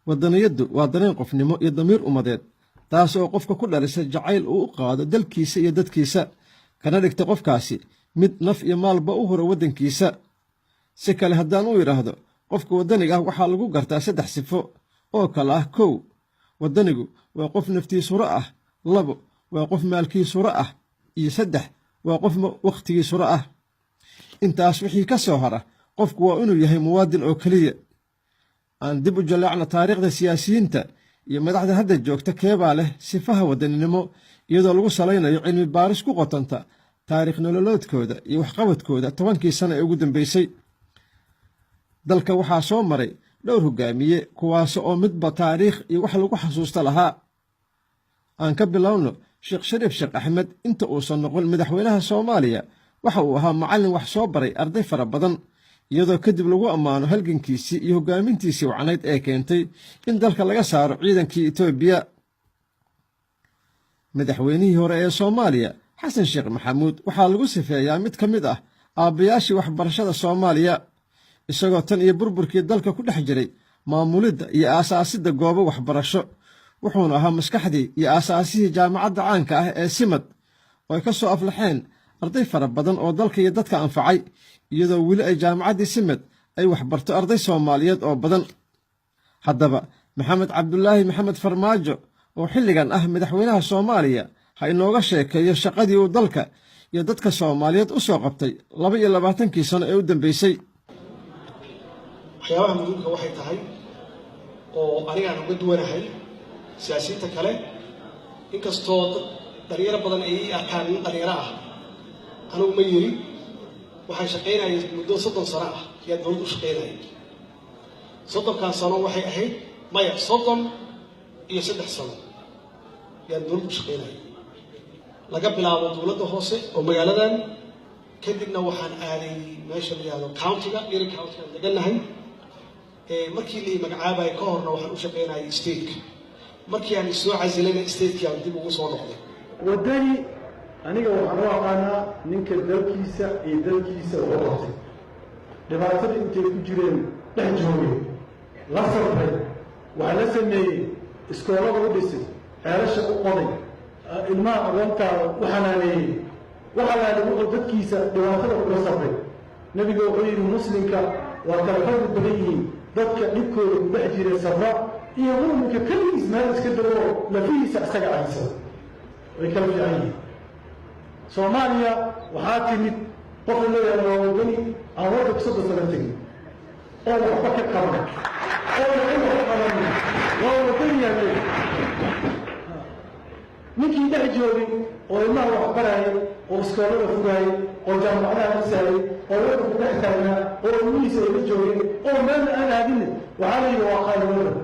waddaniyaddu waa dareen qofnimo iyo damiir ummadeed taas oo qofka ku dhalisa jacayl uu u qaado dalkiisa iyo dadkiisa kana dhigta qofkaasi mid naf iyo maalba u hura waddankiisa si kale haddaan u idhaahdo qofka waddaniga ah waxaa lagu gartaa 3 sifo oo kale ah 1 waddanigu waa qof naftiisura ah 2 waa qof maalkiisura ah iyo 3 waa qof waqtigiisura ah intaas wixii ka soo hara qofku waa inuu yahay muwaadin oo kaliya aan dib u jaleecna taariikhda siyaasiyiinta iyo madaxda hadda joogta keebaa leh sifaha wadaninimo iyadoo lagu salaynayo cilmi baaris ku qotanta taariikh nololeedkooda iyo waxqabadkooda 10kii sano ee ugu dambeysay dalka waxaa soo maray dhowr hogaamiye kuwaas oo midba taariikh iyo wax lagu xasuusta lahaa aan ka bilowno sheekh shariif sheekh axmed inta uusan noqon madaxweynaha Soomaaliya waxa uu ahaa macallin wax soo baray arday fara badan iyadoo kadib lagu ammaano halgankiisii iyo hogaamintiisii wacnayd ee keentay in dalka laga saaro ciidankii Itoobiya madaxweynihii hore ee Soomaaliya xasan sheekh maxamuud waxaa lagu sifeeyaa mid ka mid ah aabayaashii waxbarashada Soomaaliya isagoo tan iyo burburkii dalka ku dhex jiray maamulidda iyo aasaasidda goobo waxbarasho wuxuuna ahaa maskaxdii iyo aasaasihii jaamacadda caanka ah ee Simad oo ka soo aflaxeen arday fara badan oo dalka iyo dadka anfacay iyadoo weli ay jaamacaddii Simad ay waxbarto arday Soomaaliyeed oo badan haddaba maxamed cabdullaahi maxamed farmaajo oo xilligan ah madaxweynaha Soomaaliya ha inooga sheekeeyo shaqadii uu dalka iyo dadka Soomaaliyeed u soo qabtay 22kii sano ee u dambeysay waxyaabaha muhiimka waxay tahay oo anigaan uga duwanahay siyaasiyiinta kale inkastoo dhalinyaro badan ay arkaan nin dhalinyaro ah anigu ma yiri waxaan shaqaynayay muddo 30 sano ah yaa dowladda u shaqaynayay 30 sano waxay ahayd maya 30 iyo 3 sano yaa dowladda u shaqaynayay laga bilaabo dowladda hoose oo magaaladan kadibna waxaan aaday meesha la yiraahdo county-ga Erie County aan deganahay markii la magacaabay ka horna waxaan u shaqaynayay state-ka markii aan soo casilayna state-kii aan dib ugu soo noqday wadani aniga waxaan u aqaanaa ninka dalkiisa iyo dalkiisa u qabtay dhibaatada intay ku jireen dhex joogay la sabray waxa la sameeyay iskoolada u dhisay ceelasha u qoday ilmaha aqoonta u xanaaneeyay waxa la yidhi dadkiisa dhibaatada uga sabray nabiga wuxuu yidhi muslimka waa kalfad badan yihiin dadka dhibkooda ku dhex jiray sabra iyo mu'minka kaligiis meel iska dawo lafihiisa isaga aysan way kala fiican yihiin Soomaaliya waxaa timid qof leeyahay waa wadani aan waddanka 30 sano tegin oo waxba ka qaban oo wax qaban waa wadani yahay ninkii dhex joogay oo ilmaha wax barayay oo iskoolada fugayay oo jaamacadaha dhisayay oo waddanka dhex taagnaa oo ilmihiisa ay la joogeen oo meel aan aadin waxaa la yidhi waa qaali waddan